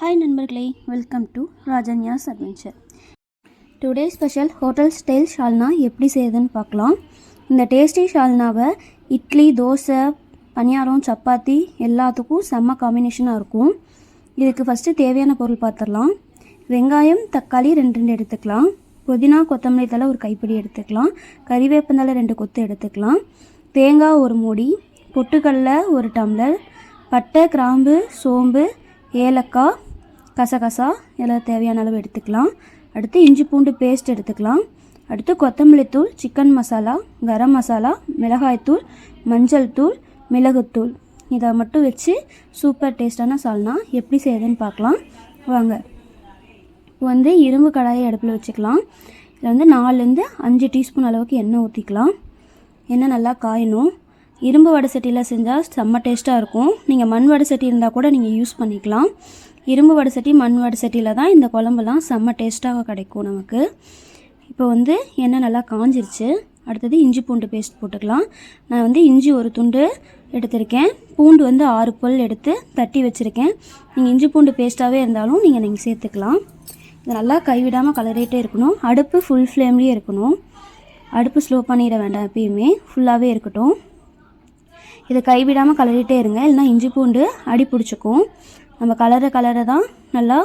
Hi நண்பர்களே, welcome to Rajanya's adventure. Today special hotel style salna எப்படி செய்யுதுன்னு பார்க்கலாம். இந்த டேஸ்டி ஷால்னாவை இட்லி, தோசை, பணியாரம், சப்பாத்தி எல்லாத்துக்கும் செம்ம காம்பினேஷனாக இருக்கும். இதுக்கு ஃபஸ்ட்டு தேவையான பொருள் பார்த்துடலாம். வெங்காயம், தக்காளி 2 எடுத்துக்கலாம். புதினா, கொத்தமல்லி தழை ஒரு கைப்பிடி எடுத்துக்கலாம். கறிவேப்பந்தழை 2 கொத்து எடுத்துக்கலாம். தேங்காய் 1 மூடி, பொட்டுக்கடலை 1 டம்ளர், பட்டை, கிராம்பு, சோம்பு, ஏலக்காய், கசகசா எல்லாம் தேவையான அளவு எடுத்துக்கலாம். அடுத்து இஞ்சி பூண்டு பேஸ்ட் எடுத்துக்கலாம். அடுத்து கொத்தமல்லி தூள், சிக்கன் மசாலா, கரம் மசாலா, மிளகாய்த்தூள், மஞ்சள் தூள், மிளகுத்தூள் இதை மட்டும் வச்சு சூப்பர் டேஸ்டான சால்னா எப்படி செய்யுதுன்னு பார்க்கலாம் வாங்க. இப்போ இரும்பு கடாயை அடுப்பில் வச்சுக்கலாம். இதில் 4லேருந்து 5 டீஸ்பூன் அளவுக்கு எண்ணெய் ஊற்றிக்கலாம். எண்ணெய் நல்லா காயணும். இரும்பு வடை சட்டியில் செஞ்சால் செம்ம டேஸ்ட்டாக இருக்கும். நீங்கள் மண் வடை சட்டி இருந்தால் கூட நீங்கள் யூஸ் பண்ணிக்கலாம். இரும்பு வடை சட்டி, மண் வடை சட்டியில் தான் இந்த குழம்புலாம் செம்ம டேஸ்ட்டாக கிடைக்கும் நமக்கு. இப்போ எண்ணெய் நல்லா காஞ்சிருச்சு. அடுத்தது இஞ்சி பூண்டு பேஸ்ட் போட்டுக்கலாம். நான் இஞ்சி 1 துண்டு எடுத்திருக்கேன். பூண்டு 6 பல் எடுத்து தட்டி வச்சுருக்கேன். நீங்கள் இஞ்சி பூண்டு பேஸ்ட்டாகவே இருந்தாலும் நீங்கள் சேர்த்துக்கலாம். இது நல்லா கைவிடாமல் கலரிட்டே இருக்கணும். அடுப்பு ஃபுல் ஃப்ளேம்லேயே இருக்கணும். அடுப்பு ஸ்லோ பண்ணிட வேண்டாம், எப்பயுமே ஃபுல்லாகவே இருக்கட்டும். இதை கைவிடாமல் கலரிட்டே இருங்க, இல்லைனா இஞ்சி பூண்டு அடி பிடிச்சிக்கும். நம்ம கலரை தான் நல்லா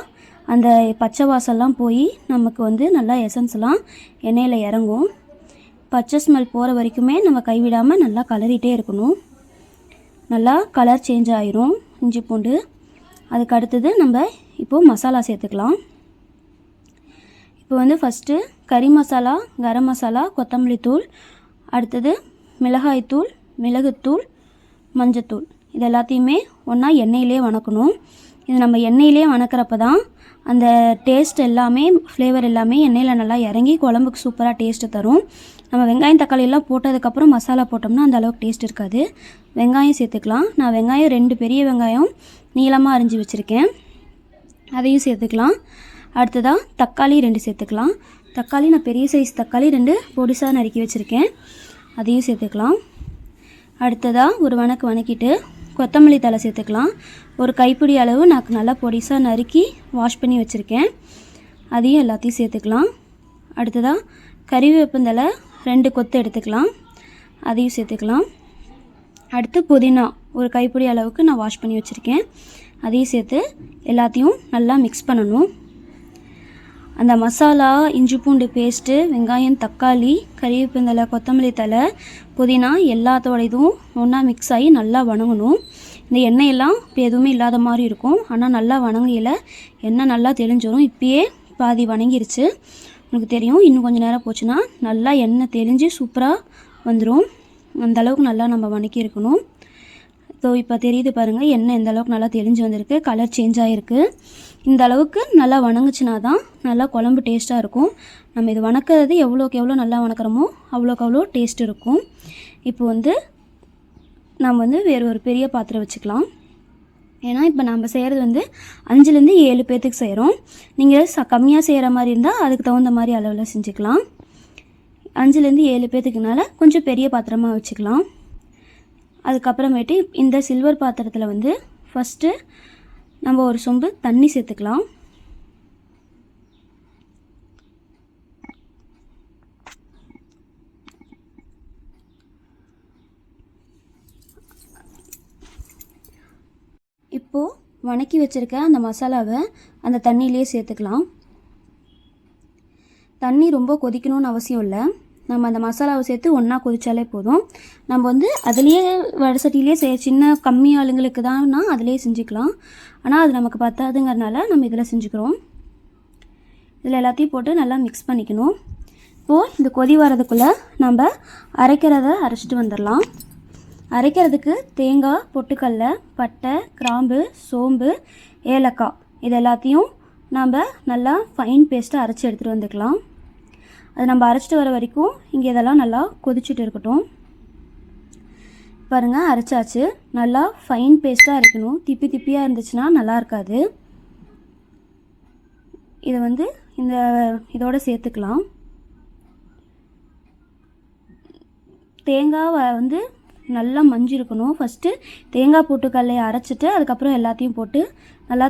அந்த பச்சை வாசல்லாம் போய் நமக்கு நல்லா எசன்ஸ்லாம் எண்ணெயில் இறங்கும். பச்சை ஸ்மெல் போகிற வரைக்குமே நம்ம கைவிடாமல் நல்லா கலரிட்டே இருக்கணும். நல்லா கலர் சேஞ்ச் ஆயிரும் இஞ்சி பூண்டு. அதுக்கு அடுத்தது நம்ம இப்போது மசாலா சேர்த்துக்கலாம். இப்போ ஃபஸ்ட்டு கறி மசாலா, கரம் மசாலா, கொத்தமல்லி தூள், அடுத்தது மிளகாய்த்தூள், மிளகுத்தூள், மஞ்சத்தூள் இது எல்லாத்தையுமே ஒன்றா எண்ணெயிலே வணக்கணும். இது நம்ம எண்ணெயிலே வணக்கிறப்ப தான் அந்த டேஸ்ட் எல்லாமே, ஃப்ளேவர் எல்லாமே எண்ணெயில் நல்லா இறங்கி குழம்புக்கு சூப்பராக டேஸ்ட்டு தரும். நம்ம வெங்காயம், தக்காளி எல்லாம் போட்டதுக்கப்புறம் மசாலா போட்டோம்னா அந்த அளவுக்கு டேஸ்ட் இருக்காது. வெங்காயம் சேர்த்துக்கலாம். நான் வெங்காயம் 2 பெரிய வெங்காயம் நீளமாக அரிஞ்சு வச்சுருக்கேன், அதையும் சேர்த்துக்கலாம். அடுத்ததாக தக்காளி 2 சேர்த்துக்கலாம். தக்காளி நான் பெரிய சைஸ் தக்காளி 2 பொடிசாக நறுக்கி வச்சுருக்கேன், அதையும் சேர்த்துக்கலாம். அடுத்ததாக ஒரு வணக்கிட்டு கொத்தமல்லி தழை சேர்த்துக்கலாம். ஒரு கைப்பிடி அளவு நான் நல்லா பொடிசாக நறுக்கி வாஷ் பண்ணி வச்சுருக்கேன், அதையும் எல்லாத்தையும் சேர்த்துக்கலாம். அடுத்ததாக கறிவேப்பந்தழை 2 கொத்து எடுத்துக்கலாம், அதையும் சேர்த்துக்கலாம். அடுத்து புதினா ஒரு கைப்பிடி அளவுக்கு நான் வாஷ் பண்ணி வச்சுருக்கேன், அதையும் சேர்த்து எல்லாத்தையும் நல்லா மிக்ஸ் பண்ணணும். அந்த மசாலா, இஞ்சி பூண்டு பேஸ்ட்டு, வெங்காயம், தக்காளி, கறிவேப்பந்தழை, கொத்தமல்லி தழை, புதினா எல்லாத்தோட இதுவும் ஒன்றா மிக்ஸ் ஆகி நல்லா வணங்கணும். இந்த எண்ணெயெல்லாம் இப்போ எதுவுமே இல்லாத மாதிரி இருக்கும். ஆனால் நல்லா வணங்கையில் எண்ணெய் நல்லா தெளிஞ்சிடும். இப்பயே பாதி வணங்கிருச்சு, உங்களுக்கு தெரியும். இன்னும் கொஞ்சம் நேரம் போச்சுன்னா நல்லா எண்ணெய் தெளிஞ்சு சூப்பராக வந்துடும். அந்தளவுக்கு நல்லா நம்ம வணக்கி இருக்கணும். ஸோ இப்போ தெரியுது பாருங்கள், எண்ணெய் எந்த அளவுக்கு நல்லா தெளிஞ்சு வந்திருக்கு, கலர் சேஞ்ச் ஆகிருக்கு. இந்த அளவுக்கு நல்லா வணங்குச்சுனா தான் நல்லா குழம்பு டேஸ்ட்டாக இருக்கும். நம்ம இது வணக்கிறது எவ்வளோக்கு எவ்வளோ நல்லா வணக்கிறோமோ அவ்வளோக்கு அவ்வளோ டேஸ்ட் இருக்கும். இப்போ நம்ம வேறு ஒரு பெரிய பாத்திரம் வச்சுக்கலாம். ஏன்னா இப்போ நம்ம செய்கிறது 5லேருந்து 7 பேர்த்துக்கு செய்கிறோம். நீங்கள் கம்மியாக செய்கிற மாதிரி இருந்தால் அதுக்கு தகுந்த மாதிரி அளவில் செஞ்சுக்கலாம். 5லேருந்து 7 பேர்த்துக்குனால கொஞ்சம் பெரிய பாத்திரமாக வச்சுக்கலாம். அதுக்கப்புறமேட்டு இந்த சில்வர் பாத்திரத்தில் ஃபஸ்ட்டு நம்ம ஒரு சொம்பு தண்ணி சேர்த்துக்கலாம். இப்போது வணக்கி வச்சுருக்க அந்த மசாலாவை அந்த தண்ணியிலே சேர்த்துக்கலாம். தண்ணி ரொம்ப கொதிக்கணும்னு அவசியம் இல்லை. நம்ம அந்த மசாலாவை சேர்த்து ஒன்றா கொதிச்சாலே போதும். நம்ம அதுலேயே வடை சட்டியிலே சின்ன கம்மி ஆளுங்களுக்கு தான்னா அதிலே செஞ்சுக்கலாம். ஆனால் அது நமக்கு பத்தாதுங்கிறதுனால நம்ம இதில் செஞ்சுக்கிறோம். இதில் எல்லாத்தையும் போட்டு நல்லா மிக்ஸ் பண்ணிக்கணும். இப்போது இந்த கொதி வரதுக்குள்ளே நம்ம அரைக்கிறத அரைச்சிட்டு வந்துடலாம். அரைக்கிறதுக்கு தேங்காய், பொட்டுக்கடலை, பட்டை, கிராம்பு, சோம்பு, ஏலக்காய் இது எல்லாத்தையும் நம்ம நல்லா ஃபைன் பேஸ்ட்டாக அரைச்சி எடுத்துகிட்டு வந்துக்கலாம். அது நம்ம அரைச்சிட்டு வர வரைக்கும் இங்கே இதெல்லாம் நல்லா கொதிச்சுட்டு இருக்கட்டும். பாருங்கள், அரைச்சாச்சு. நல்லா ஃபைன் பேஸ்ட்டாக அரைக்கணும். திப்பியாக இருந்துச்சுன்னா நல்லா இருக்காது. இதை இதோட சேர்த்துக்கலாம். தேங்காய் நல்லா மஞ்சிருக்கணும். ஃபஸ்ட்டு தேங்காய் பொட்டுக்கல்லையை அரைச்சிட்டு அதுக்கப்புறம் எல்லாத்தையும் போட்டு நல்லா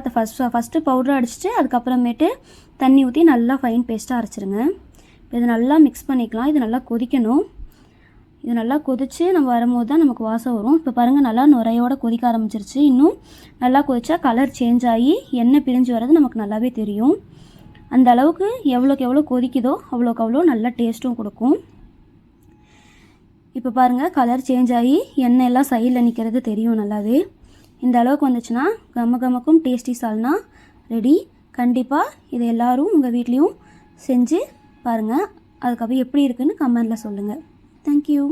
ஃபஸ்ட்டு பவுடர் அடிச்சுட்டு அதுக்கப்புறமேட்டு தண்ணி ஊற்றி நல்லா ஃபைன் பேஸ்ட்டாக அரைச்சிருங்க. இப்போ இது நல்லா மிக்ஸ் பண்ணிக்கலாம். இது நல்லா கொதிக்கணும். இது நல்லா கொதித்து நம்ம வரும்போது தான் நமக்கு வாசம் வரும். இப்போ பாருங்கள் நல்லா நுரையோடு கொதிக்க ஆரம்பிச்சிருச்சு. இன்னும் நல்லா கொதிச்சா கலர் சேஞ்ச் ஆகி எண்ணெய் பிரிஞ்சு வர்றது நமக்கு நல்லாவே தெரியும். அந்த அளவுக்கு எவ்வளோக்கு எவ்வளோ கொதிக்குதோ அவ்வளோக்கு அவ்வளோ நல்லா டேஸ்ட்டும் கொடுக்கும். இப்போ பாருங்கள் கலர் சேஞ்ச் ஆகி எண்ணெய் எல்லாம் சைடில் நிற்கிறது தெரியும் நல்லாவே. இந்த அளவுக்கு வந்துச்சுன்னா கமக்கும் டேஸ்டி சால்னா ரெடி. கண்டிப்பாக இதை எல்லோரும் உங்கள் வீட்லேயும் செஞ்சு பாருங்கள். அதுக்கப்புறம் எப்படி இருக்குன்னு கமெண்டில் சொல்லுங்கள். தேங்க்யூ.